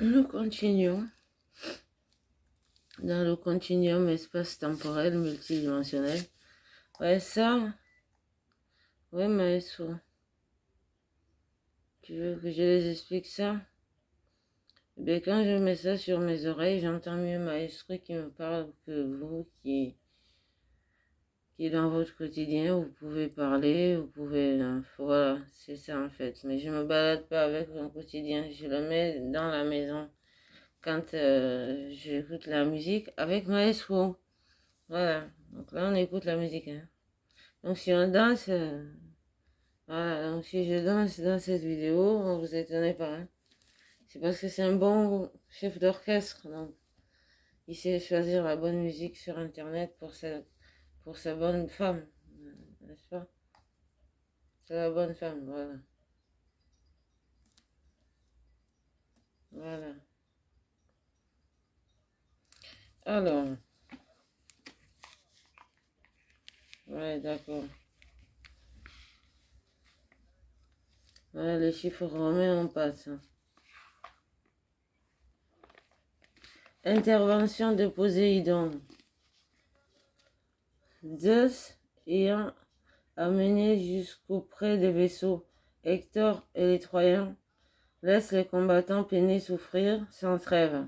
Nous continuons dans le continuum espace-temporel multidimensionnel. Ouais, ça, ouais, maestro. Tu veux que je les explique ça? Eh bien, quand je mets ça sur mes oreilles, j'entends mieux maestro qui me parle que vous qui est dans votre quotidien. Vous pouvez parler, vous pouvez... voilà, c'est ça en fait. Mais je me balade pas avec mon quotidien. Je le mets dans la maison quand j'écoute la musique avec maestro. Voilà, donc là on écoute la musique. Hein. Donc si on danse, voilà, donc si je danse dans cette vidéo, ne vous étonnez pas. Hein. C'est parce que c'est un bon chef d'orchestre, donc il sait choisir la bonne musique sur Internet pour sa bonne femme, n'est-ce pas? C'est la bonne femme, voilà. Voilà. Alors, ouais, d'accord. Voilà, les chiffres romains, on passe. Hein. Intervention de Poséidon. Zeus ayant amené jusqu'auprès des vaisseaux, Hector et les Troyens laissent les combattants peinés souffrir sans trêve.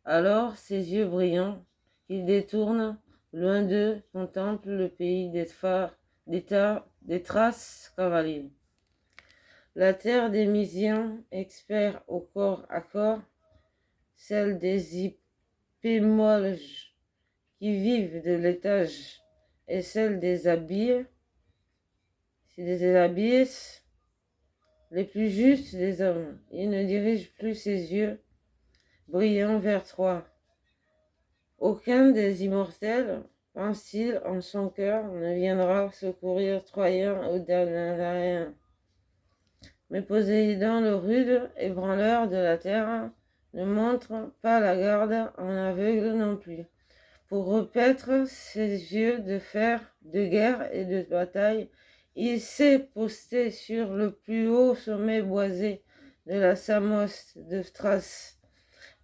Alors, ses yeux brillants, qu'ils détournent, loin d'eux, contemplent le pays des Thraces cavaliers. La terre des Mysiens, experts au corps à corps, celle des Hippémolges qui vivent de l'étage, et celle des Abies, les plus justes des hommes. Il ne dirige plus ses yeux brillants vers Troie. Aucun des immortels, pense-t-il en son cœur, ne viendra secourir Troyen ou Danaréens. Mais Poséidon, le rude ébranleur de la terre, ne montre pas la garde en aveugle non plus. Pour repaître ses yeux de fer, de guerre et de bataille, il s'est posté sur le plus haut sommet boisé de la Samos de Thrace.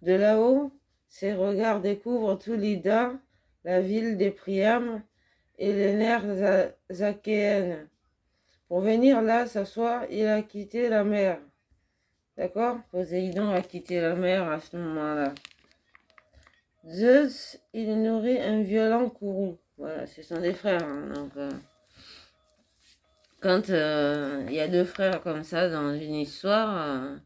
De là-haut, ses regards découvrent tout l'Ida, la ville des Priames et les nerfs achéennes. Pour venir là s'asseoir, il a quitté la mer. D'accord? Poséidon a quitté la mer à ce moment-là. Zeus, il nourrit un violent courroux. Voilà, ce sont des frères. Hein, donc, quand il y a deux frères comme ça dans une histoire,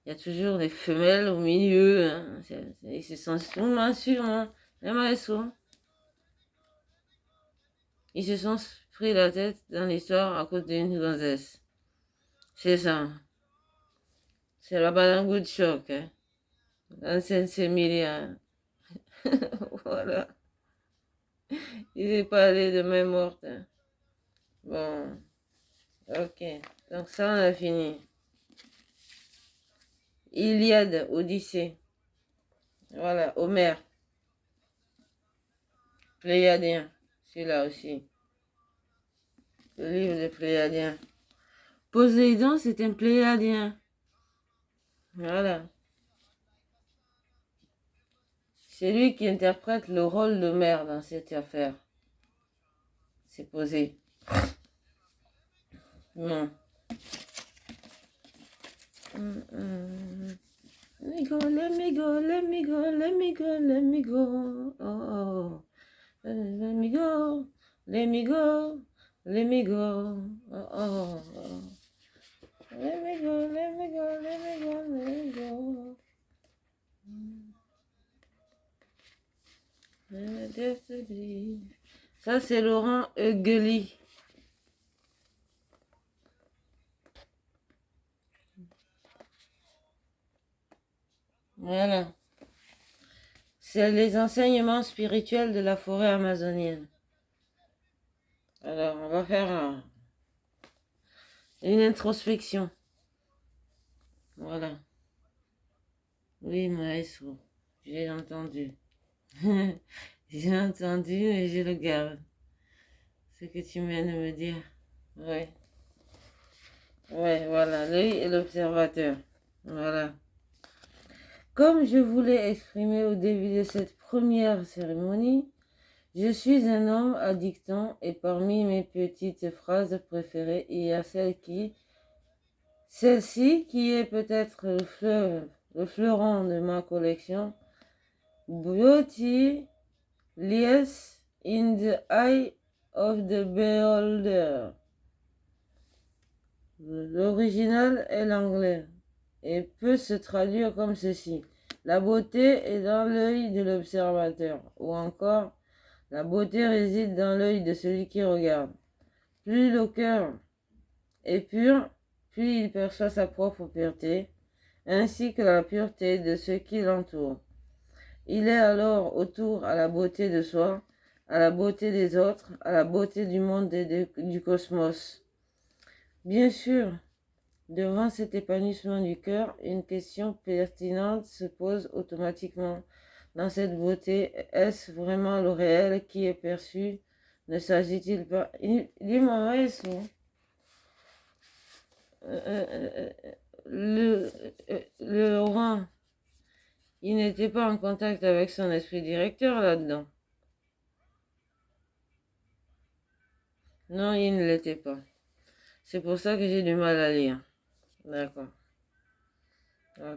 il y a toujours des femelles au milieu. Hein, ils se sont sûrement, les maestros. Ils se sont pris la tête dans l'histoire à cause d'une gonzesse. C'est ça. C'est la balangou de choc. Hein. L'ancienne Sémilia. Voilà. Il n'est pas allé de main morte. Hein. Bon. Ok. Donc ça, on a fini. Iliade, Odyssée. Voilà. Homère. Pléiadien. Celui-là aussi. Le livre des Pléiadiens. Poséidon, c'est un Pléiadien. Voilà. C'est lui qui interprète le rôle de mère dans cette affaire. C'est posé. Non. Let me go, let me go, let me go, let me go, let me go. Oh, oh. Let me go, let me go, let me go. Oh, oh, oh. Let me go, let me go, let me go, let me go. Ça, c'est Laurent Eugeli. Voilà. C'est les enseignements spirituels de la forêt amazonienne. Alors, on va faire une introspection. Voilà. Oui, maestro. J'ai entendu. J'ai entendu et je le garde. Ce que tu viens de me dire. Ouais. Ouais, voilà. L'œil et l'observateur. Voilà. Comme je voulais exprimer au début de cette première cérémonie, je suis un homme à dicton et parmi mes petites phrases préférées, il y a celle-ci qui est peut-être le fleuron de ma collection. Beauty lies in the eye of the beholder. L'original est l'anglais et peut se traduire comme ceci. La beauté est dans l'œil de l'observateur, ou encore la beauté réside dans l'œil de celui qui regarde. Plus le cœur est pur, plus il perçoit sa propre pureté, ainsi que la pureté de ceux qui l'entourent. Il est alors autour à la beauté de soi, à la beauté des autres, à la beauté du monde et du cosmos. Bien sûr, devant cet épanouissement du cœur, une question pertinente se pose automatiquement. Dans cette beauté, est-ce vraiment le réel qui est perçu? Ne s'agit-il pas... Dis-moi, maestro, le roi, il n'était pas en contact avec son esprit directeur là-dedans. Non, il ne l'était pas. C'est pour ça que j'ai du mal à lire. D'accord.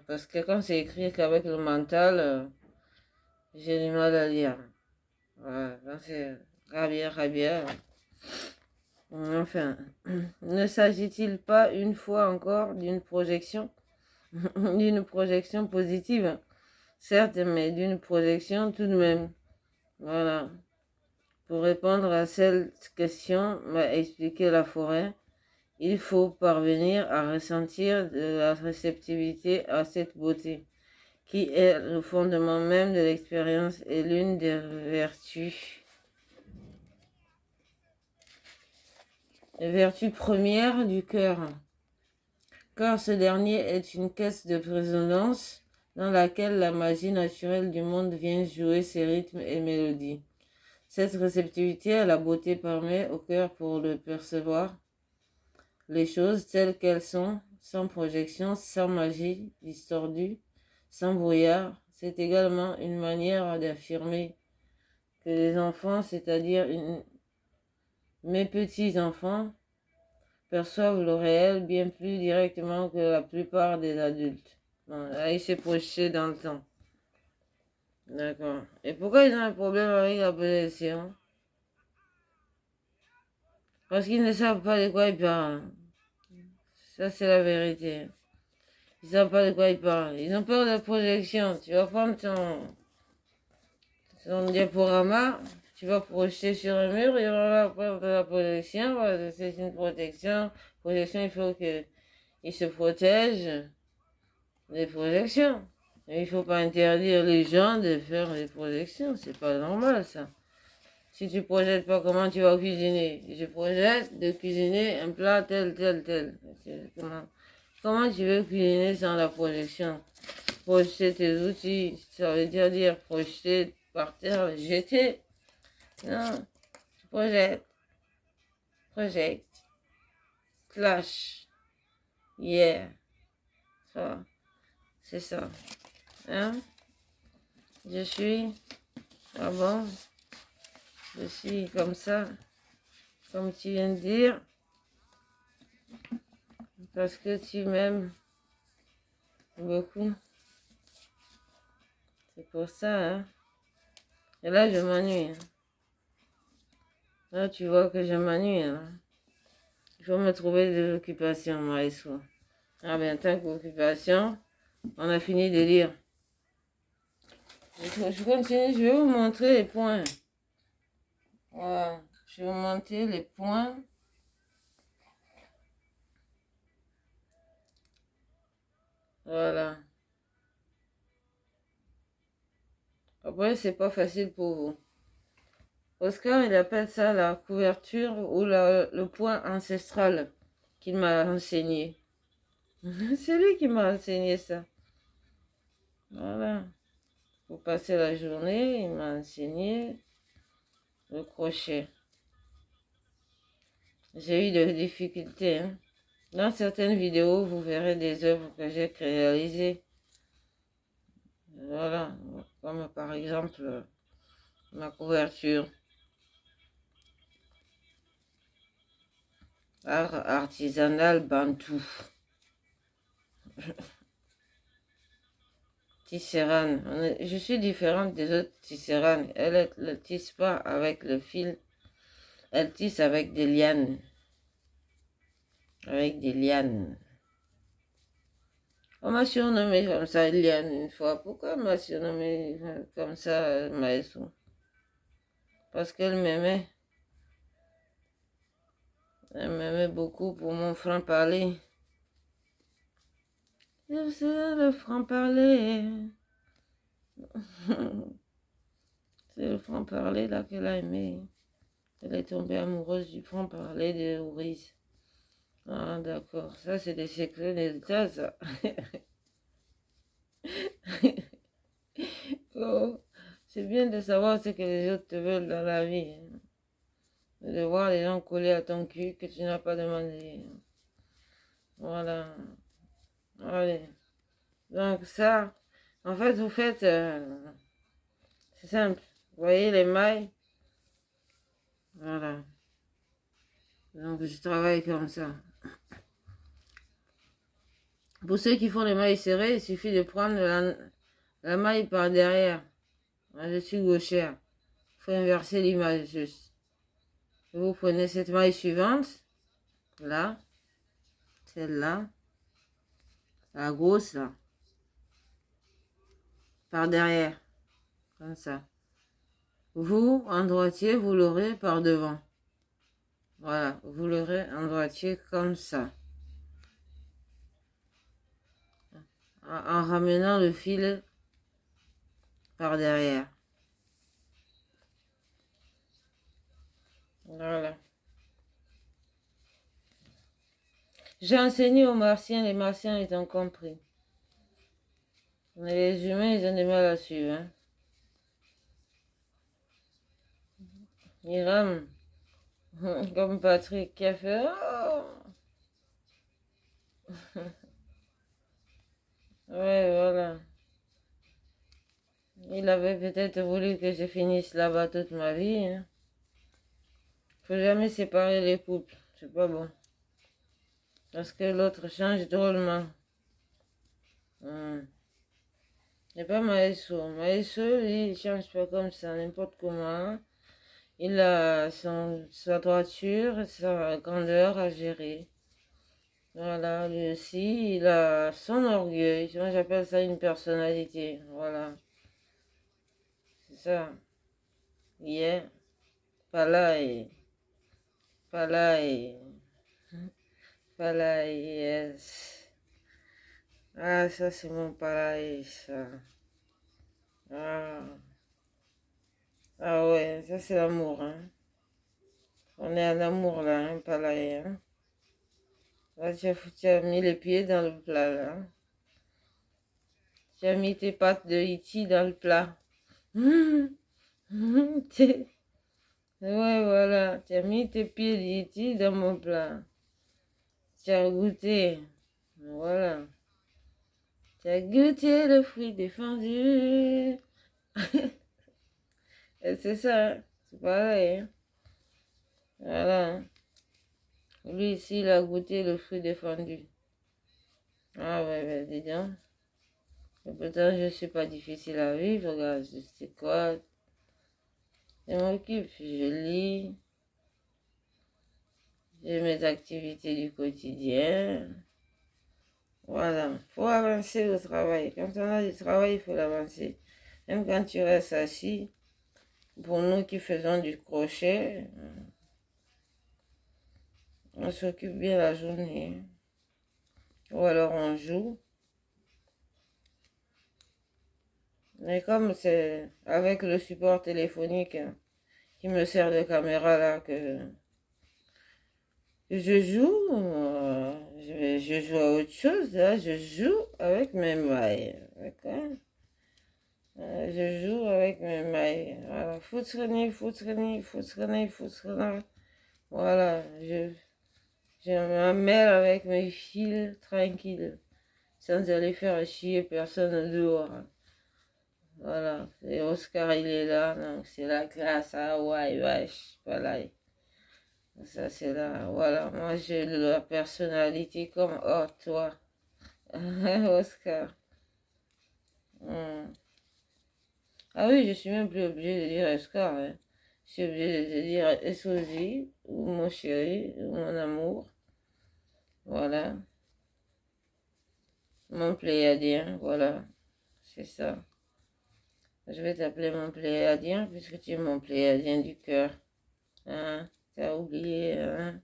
Parce que quand c'est écrit qu'avec le mental, j'ai du mal à lire. Voilà, quand c'est rabia. Enfin, ne s'agit-il pas une fois encore d'une projection, d'une projection positive, certes, mais d'une projection tout de même. Voilà. Pour répondre à cette question, m'a expliqué la forêt, il faut parvenir à ressentir de la réceptivité à cette beauté, qui est le fondement même de l'expérience et l'une des vertus. Les vertus premières du cœur, car ce dernier est une caisse de résonance dans laquelle la magie naturelle du monde vient jouer ses rythmes et mélodies. Cette réceptivité à la beauté permet au cœur pour le percevoir les choses telles qu'elles sont, sans projection, sans magie distordue, sans brouillard. C'est également une manière d'affirmer que les enfants, c'est-à-dire mes petits-enfants, perçoivent le réel bien plus directement que la plupart des adultes. Bon, là, il s'est projeté dans le temps. D'accord. Et pourquoi ils ont un problème avec la projection? Parce qu'ils ne savent pas de quoi ils parlent. Ça, c'est la vérité. Ils ne savent pas de quoi ils parlent. Ils ont peur de la projection. Tu vas prendre ton diaporama, tu vas projeter sur un mur et on va prendre de la projection. C'est une protection. Projection, il faut qu'ils se protègent des projections. Et il ne faut pas interdire les gens de faire des projections. C'est pas normal, ça. Si tu projettes pas, comment tu vas cuisiner? Je projette de cuisiner un plat tel. Comment tu veux cuisiner sans la projection? Projeter tes outils, ça veut dire projeter par terre, jeter. Non, tu projette, clash, yeah. Ça, c'est ça. Hein? Je suis, ah bon, je suis comme ça, comme tu viens de dire, parce que tu m'aimes beaucoup. C'est pour ça, hein. Et là, je m'ennuie. Hein. Là, tu vois que je m'ennuie. Hein. Il faut me trouver des occupations, maestro. Ah bien, tant qu'occupation, on a fini de lire. Je continue, je vais vous montrer les points. Voilà, je vais vous montrer les points. Voilà. Après, c'est pas facile pour vous. Oscar, il appelle ça la couverture ou le point ancestral qu'il m'a enseigné. C'est lui qui m'a enseigné ça. Voilà. Pour passer la journée, il m'a enseigné le crochet. J'ai eu des difficultés. Hein. Dans certaines vidéos, vous verrez des œuvres que j'ai réalisées. Voilà, comme par exemple ma couverture. Art artisanal bantou. Tisserane. Je suis différente des autres tisserandes. Elle ne tisse pas avec le fil. Elle tisse avec des lianes. Avec des lianes. On m'a surnommé comme ça, liane, une fois. Pourquoi on m'a surnommé comme ça, Maestro? Parce qu'elle m'aimait. Elle m'aimait beaucoup pour mon franc-parler. C'est le franc-parler. C'est le franc-parler là qu'elle a aimé. Elle est tombée amoureuse du franc-parler de Oris. Ah, d'accord. Ça, c'est des secrets d'État, ça. Oh, c'est bien de savoir ce que les autres te veulent dans la vie, hein. De voir les gens coller à ton cul que tu n'as pas demandé. Voilà. Allez. Donc ça, en fait, vous faites... c'est simple. Vous voyez les mailles? Voilà. Donc je travaille comme ça. Pour ceux qui font les mailles serrées, il suffit de prendre la maille par derrière. Moi, je suis gauchère. Il faut inverser l'image juste. Vous prenez cette maille suivante, là, celle-là, la grosse là, par derrière, comme ça. Vous, en droitier, vous l'aurez par devant. Voilà, vous l'aurez en droitier comme ça. En ramenant le fil par derrière. Voilà. J'ai enseigné aux Martiens, les Martiens ils ont compris. Mais les humains, ils ont du mal à suivre, hein. Ils rament. Comme Patrick qui a fait oh! Ouais, voilà. Il avait peut-être voulu que je finisse là-bas toute ma vie, hein. Faut jamais séparer les couples, c'est pas bon. Parce que l'autre change drôlement. C'est pas Maësso. Maësso, lui, il change pas comme ça, n'importe comment. Il a sa droiture, sa grandeur à gérer. Voilà, lui aussi, il a son orgueil. Moi, j'appelle ça une personnalité. Voilà, c'est ça. Yeah. Palais. Palais. Palais, yes. Ah, ça, c'est mon palais, ça. Ah. Ah ouais, ça, c'est l'amour, hein. On est en amour, là, hein, palais, hein. Là, tu as mis les pieds dans le plat, là. Tu as mis tes pattes de Iti dans le plat. Ouais, voilà. Tu as mis tes pieds d'Iti dans mon plat. Tu as goûté. Voilà. Tu as goûté le fruit défendu. Et c'est ça, hein. C'est pareil, hein. Voilà. Lui ici, il a goûté le fruit défendu. Ah ouais, ben dis donc. Et pourtant, je suis pas difficile à vivre, regarde, je sais quoi. Je m'occupe, je lis. J'ai mes activités du quotidien. Voilà, faut avancer au travail. Quand on a du travail, il faut l'avancer. Même quand tu restes assis, pour nous qui faisons du crochet, on s'occupe bien la journée. Ou alors on joue. Mais comme c'est avec le support téléphonique qui me sert de caméra là que je joue, je joue à autre chose. Là, je joue avec mes mailles. D'accord? Je joue avec mes mailles. Voilà. Foutrenez, foutrenez, foutrenez, foutrenez. Voilà. Je m'amène avec mes fils tranquilles. Sans aller faire chier personne dehors. Voilà. Et Oscar, il est là, donc c'est la classe. Ah ouais, wesh. Voilà. Ça, c'est là. Voilà. Moi, j'ai la personnalité comme, oh, toi. Oscar. Hmm. Ah oui, je suis même plus obligée de dire Oscar, hein. Je suis obligée de dire SOZ, ou mon chéri, ou mon amour. Voilà. Mon pléiadien, voilà. C'est ça. Je vais t'appeler mon pléiadien, puisque tu es mon pléiadien du cœur. Hein? T'as oublié, hein?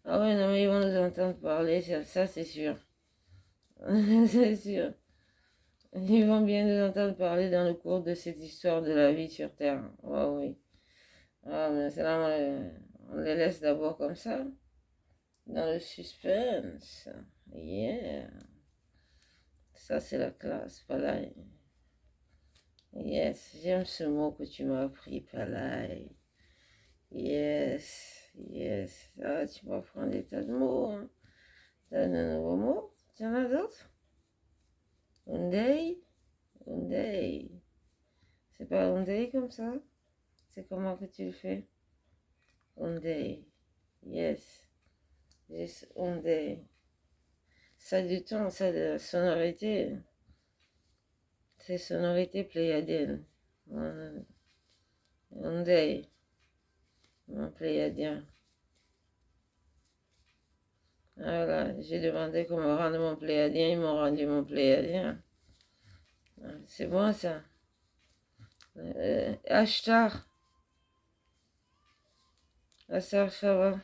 Ah ouais, non, mais ils vont nous entendre parler, ça c'est sûr. C'est sûr. Ils vont bien nous entendre parler dans le cours de cette histoire de la vie sur Terre. Ah oui. Ah, mais c'est là, on les laisse d'abord comme ça, dans le suspense. Yeah. Ça, c'est la classe, palais. Yes, j'aime ce mot que tu m'as appris, palais. Yes, yes. Ah, tu m'apprends des tas de mots, hein. T'as de nouveaux mots? Tu en as d'autres? Hyundai? Hyundai. C'est pas Hyundai comme ça? C'est comment que tu le fais? Hyundai. Yes. Yes, Hyundai. Ça a du temps, ça de la sonorité. C'est sonorité pléiadienne. Hyundai. Mon pléiadien. Voilà, j'ai demandé qu'on me rende mon pléiadien, ils m'ont rendu mon pléiadien. C'est bon ça. Ashtar. Ashtar, ça va.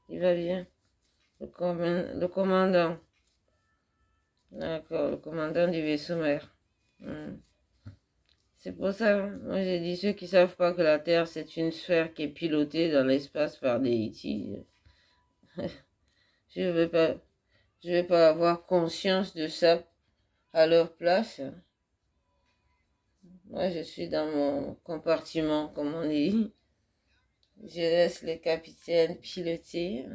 Il va bien. Le commandant. D'accord, le commandant du vaisseau mère. Hmm. C'est pour ça, hein. Moi j'ai dit ceux qui savent pas que la Terre c'est une sphère qui est pilotée dans l'espace par des E.T. Je veux pas, je vais pas avoir conscience de ça à leur place. Moi je suis dans mon compartiment, comme on dit. Je laisse les capitaines piloter.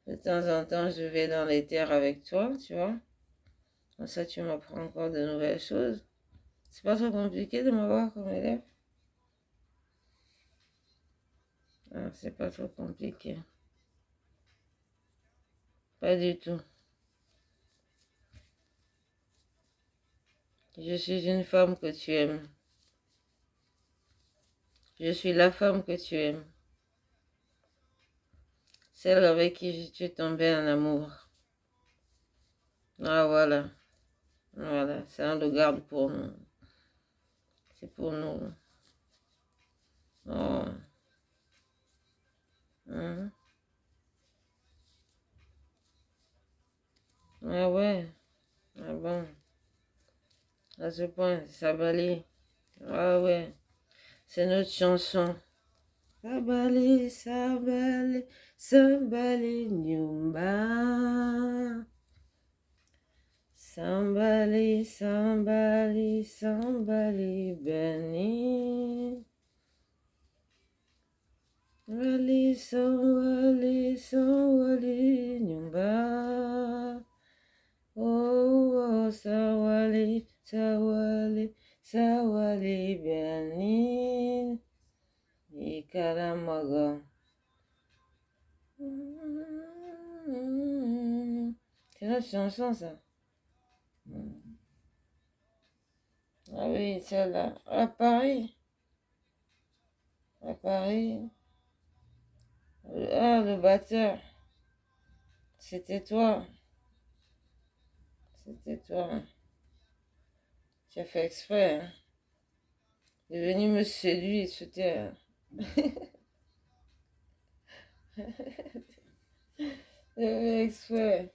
De temps en temps, je vais dans les terres avec toi, tu vois. Comme ça, tu m'apprends encore de nouvelles choses. C'est pas trop compliqué de m'avoir comme élève. Ah, c'est pas trop compliqué. Pas du tout. Je suis une femme que tu aimes. Je suis la femme que tu aimes. Celle avec qui tu es tombée en amour. Ah, voilà. Voilà. Ça, on le garde pour nous. C'est pour nous. Oh. Mhm. Ah ouais. Ah bon. À ce point, ça valait. Ah ouais. C'est notre chanson. Sabali, sabali, sabali, nyumba. Sambali, sambali, sambali, beni. Wali, sawali, sawali, nyumba. Oh, oh, sawali, sawali, sawali, beni. Ikaramaga. C'est notre chanson, ça. Ah oui, celle-là. À Paris. À Paris. Ah, le batteur. C'était toi. C'était toi. Tu as fait exprès, hein. Il est venu me séduire, c'était... J'ai fait exprès.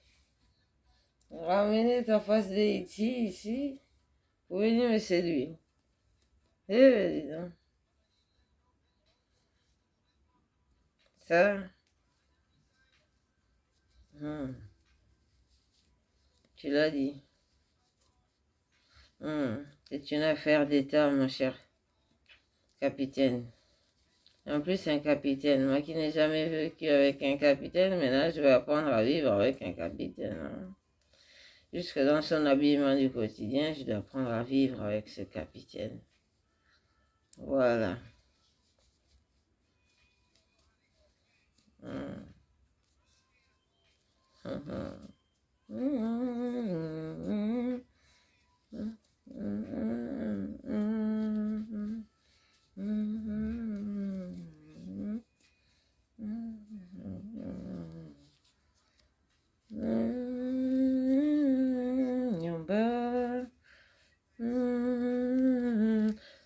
Ramener ta face d'Haïti ici pour venir me séduire. Eh ben, dis donc. Ça, tu l'as dit. C'est une affaire d'État, mon cher capitaine. En plus, c'est un capitaine. Moi qui n'ai jamais vécu avec un capitaine, maintenant je vais apprendre à vivre avec un capitaine, hein. Jusque dans son habillement du quotidien, je dois apprendre à vivre avec ce capitaine. Voilà. Hum. Hum, hum.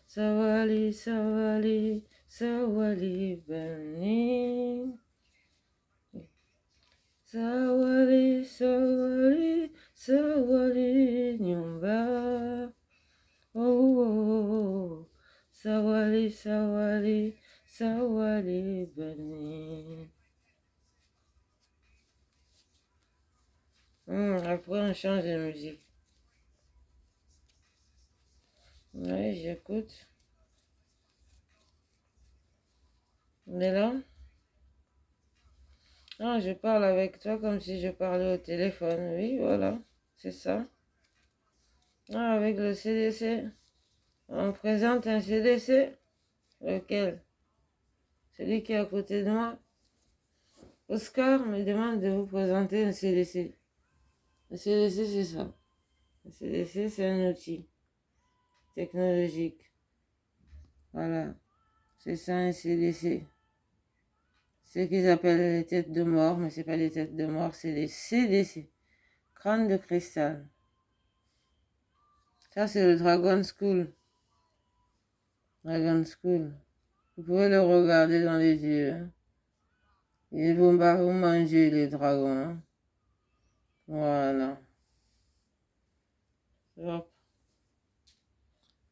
Sawali, sawali, sawali bani. Sawali, sawali, sawali nyumba. Oh, oh, sawali, sawali, sawali bani. Après, on change de musique. Oui, j'écoute. On est là? Ah, je parle avec toi comme si je parlais au téléphone. Oui, voilà, c'est ça. Ah, avec le CDC. On présente un CDC. Lequel? Celui qui est à côté de moi. Oscar me demande de vous présenter un CDC. Le CDC, c'est ça. Le CDC, c'est un outil technologique. Voilà. C'est ça un CDC. Ce qu'ils appellent les têtes de mort, mais c'est pas des têtes de mort, c'est des CDC. Crâne de cristal. Ça, c'est le Dragon School. Dragon School. Vous pouvez le regarder dans les yeux. Hein. Ils vont pas vous manger les dragons. Hein. Voilà. Hop.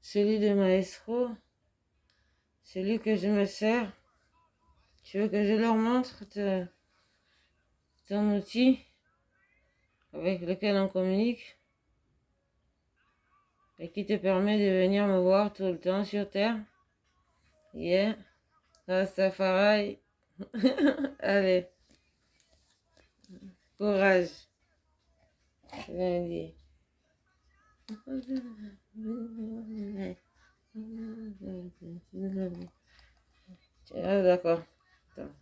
Celui de Maestro, celui que je me sers. Tu veux que je leur montre ton outil avec lequel on communique et qui te permet de venir me voir tout le temps sur Terre? Yeah. Rastafari. Allez. Courage. Lundi. Ah, d'accord. Attends.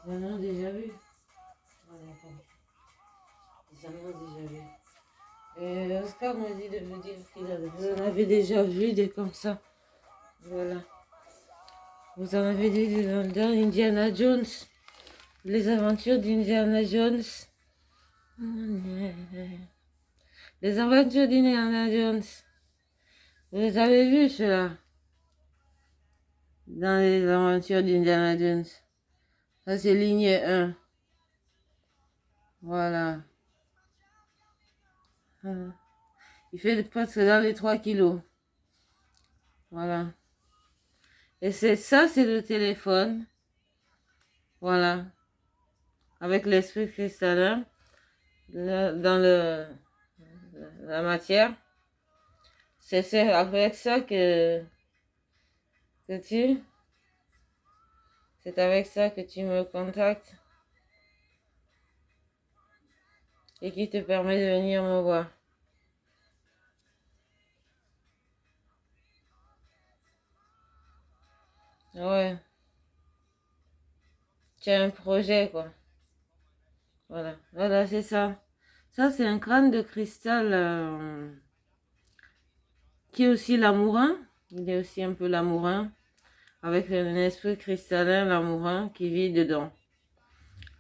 Ils en ont déjà vu. Ah, d'accord. Ils en ont déjà vu. Et Oscar m'a dit de vous dire vous en avez déjà vu des comme ça. Voilà. Vous en avez dit dans Indiana Jones. Les aventures d'Indiana Jones. Les aventures d'Indiana Jones. Vous les avez vus, ceux-là? Dans les aventures d'Indiana Jones. Ça, c'est lignée 1. Voilà. Il fait presque dans les 3 kilos. Voilà. Et c'est ça, c'est le téléphone. Voilà. Avec l'esprit cristallin. Dans la matière. C'est avec ça que tu... C'est avec ça que tu me contactes. Et qui te permet de venir me voir. Ouais. Tu as un projet, quoi. Voilà. Voilà, c'est ça. Ça, c'est un crâne de cristal qui est aussi l'amourin. Il est aussi un peu l'amourin. Avec un esprit cristallin, l'amourin, qui vit dedans.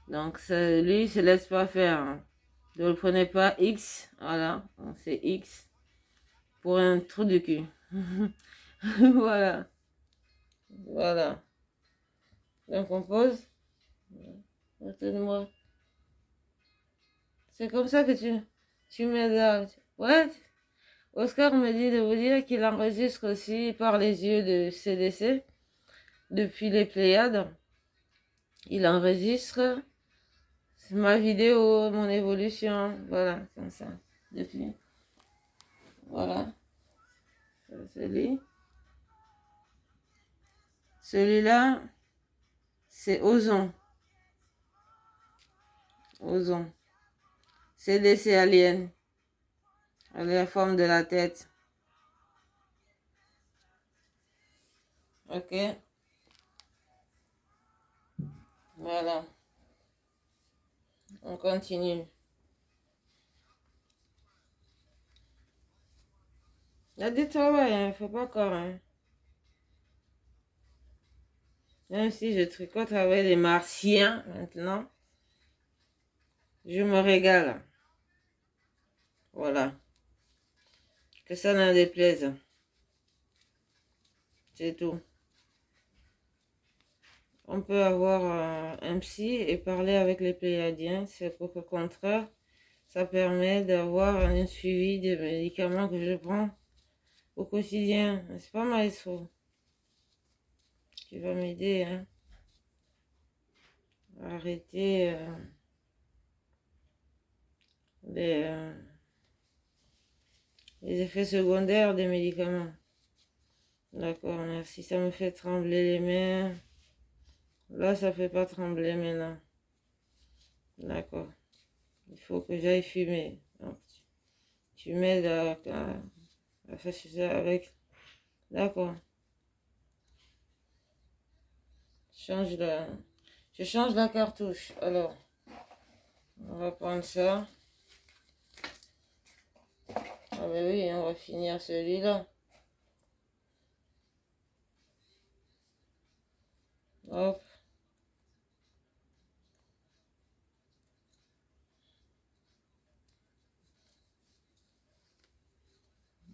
Donc, lui, il se laisse pas faire. Hein. Ne le prenez pas X. Voilà. C'est X. Pour un trou de cul. Voilà. Voilà. Donc, on pose. Attends-moi. C'est comme ça que tu m'aides. What? Oscar me dit de vous dire qu'il enregistre aussi par les yeux de CDC depuis les Pléiades. Il enregistre ma vidéo, mon évolution, voilà, comme ça, depuis. Voilà, c'est lui. Celui-là, c'est ozon. Ozon. CDC Alien. Elle est la forme de la tête. Ok. Voilà. On continue. Il y a du travail, hein. Faut pas encore. Hein. Même si je tricote avec les martiens maintenant, je me régale. Voilà. Que ça n'en déplaise. C'est tout. On peut avoir un psy et parler avec les Pléiadiens. C'est pour qu'au contraire, ça permet d'avoir un suivi des médicaments que je prends au quotidien. C'est pas maestro. Tu vas m'aider, hein. À arrêter les effets secondaires des médicaments. D'accord, merci. Ça me fait trembler les mains. Là, ça fait pas trembler maintenant. D'accord. Il faut que j'aille fumer. Donc, tu m'aides à faire ça avec. D'accord. Je change la cartouche. Alors, on va prendre ça. Ah ben oui, on va finir celui-là. Hop.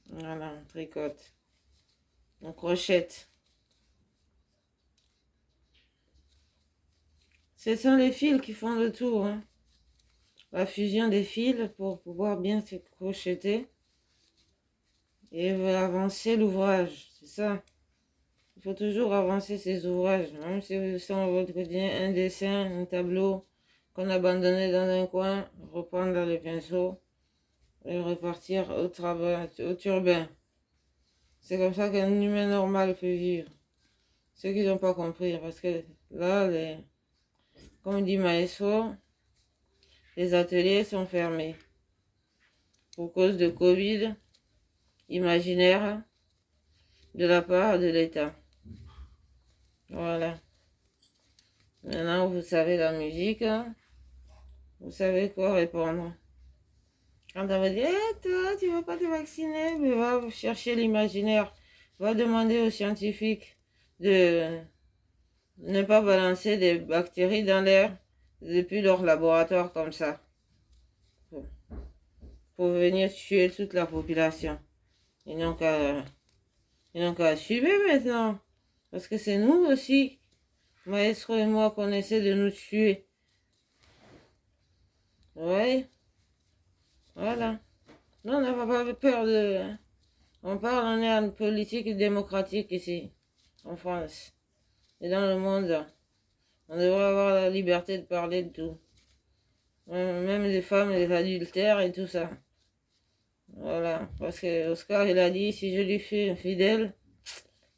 Voilà, on tricote. On crochette. Ce sont les fils qui font le tour. Hein. La fusion des fils pour pouvoir bien se crocheter et avancer l'ouvrage. C'est ça. Il faut toujours avancer ses ouvrages. Même si vous êtes dans votre quotidien, un dessin, un tableau qu'on a abandonné dans un coin, reprendre le pinceau et repartir au travail, au turbin. C'est comme ça qu'un humain normal peut vivre. Ceux qui n'ont pas compris, parce que là, comme dit Maestro, les ateliers sont fermés pour cause de Covid imaginaire de la part de l'État. Voilà. Maintenant, vous savez la musique, hein? Vous savez quoi répondre. Quand on va dire, toi, tu ne vas pas te vacciner, mais va chercher l'imaginaire. Va demander aux scientifiques de ne pas balancer des bactéries dans l'air depuis leur laboratoire comme ça. Pour venir tuer toute la population. Ils n'ont qu'à assumer maintenant. Parce que c'est nous aussi, Maestro et moi, qu'on essaie de nous tuer. Oui, voilà. Non, on n'a pas peur de... On parle, on est en politique démocratique ici, en France. Et dans le monde, on devrait avoir la liberté de parler de tout. Même les femmes, les adultères et tout ça. Voilà, parce que Oscar, il a dit, si je lui fais infidèle,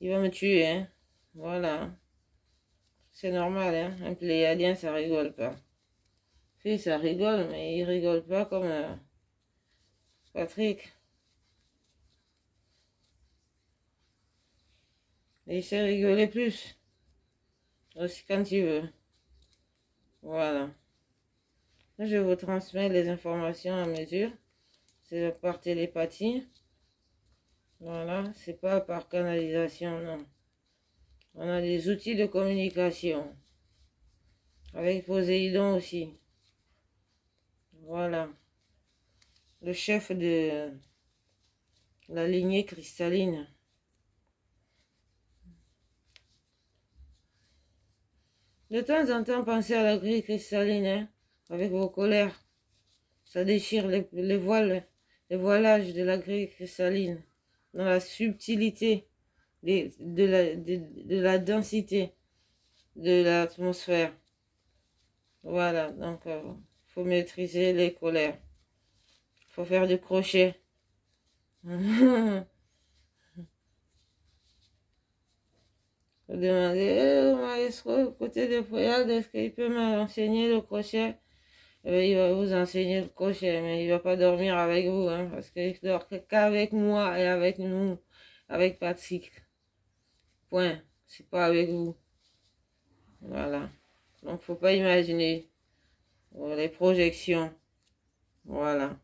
il va me tuer, hein. Voilà. C'est normal, hein. Un pléiadien, ça rigole pas. Si, ça rigole, mais il rigole pas comme Patrick. Et il sait rigoler plus. Aussi quand il veut. Voilà. Là, je vous transmets les informations à mesure. C'est par télépathie. Voilà, c'est pas par canalisation, non. On a des outils de communication. Avec Poséidon aussi. Voilà. Le chef de la lignée cristalline. De temps en temps, pensez à la grille cristalline, hein, avec vos colères. Ça déchire les voiles, les voilages de la grille cristalline. Dans la subtilité de la densité de l'atmosphère. Voilà, donc faut maîtriser les colères. Faut faire du crochet. Vous demandez au maestro, côté de Poyade, est-ce qu'il peut m'enseigner le crochet? Il va vous enseigner le crochet, mais il va pas dormir avec vous, hein, parce qu'il dort qu'avec moi et avec nous, avec Patrick. Point. C'est pas avec vous. Voilà. Donc, faut pas imaginer. Les projections. Voilà.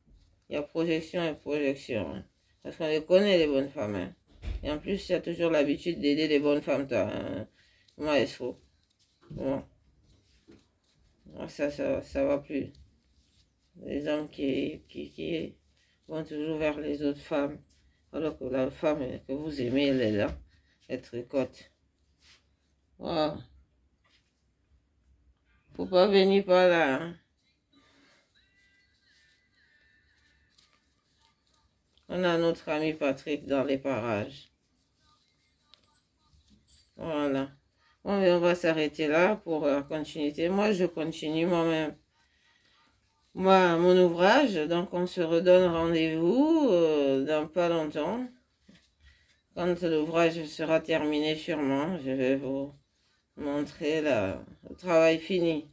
Il y a projection et projection, hein. Parce qu'on les connaît, les bonnes femmes, hein. Et en plus, il y a toujours l'habitude d'aider les bonnes femmes, toi, hein. Maestro. Bon. Ça va plus. Les hommes qui vont toujours vers les autres femmes, alors que la femme que vous aimez, elle est là, elle tricote. Wow. Faut pas venir par là, hein. On a notre ami Patrick dans les parages. Voilà. Bon, mais on va s'arrêter là pour la continuité. Moi, je continue moi-même. Mon ouvrage, donc on se redonne rendez-vous dans pas longtemps. Quand l'ouvrage sera terminé, sûrement, je vais vous montrer le travail fini.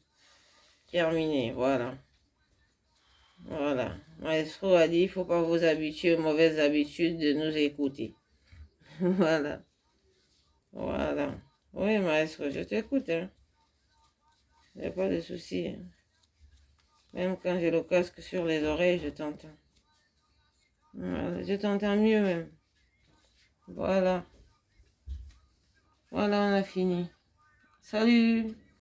Terminé, voilà. Voilà. Maestro a dit, il ne faut pas vous habituer aux mauvaises habitudes de nous écouter. Voilà. Voilà. Oui, maestro, je t'écoute, hein. Il n'y a pas de souci, hein. Même quand j'ai le casque sur les oreilles, je t'entends. Voilà, je t'entends mieux même. Voilà. Voilà, on a fini. Salut!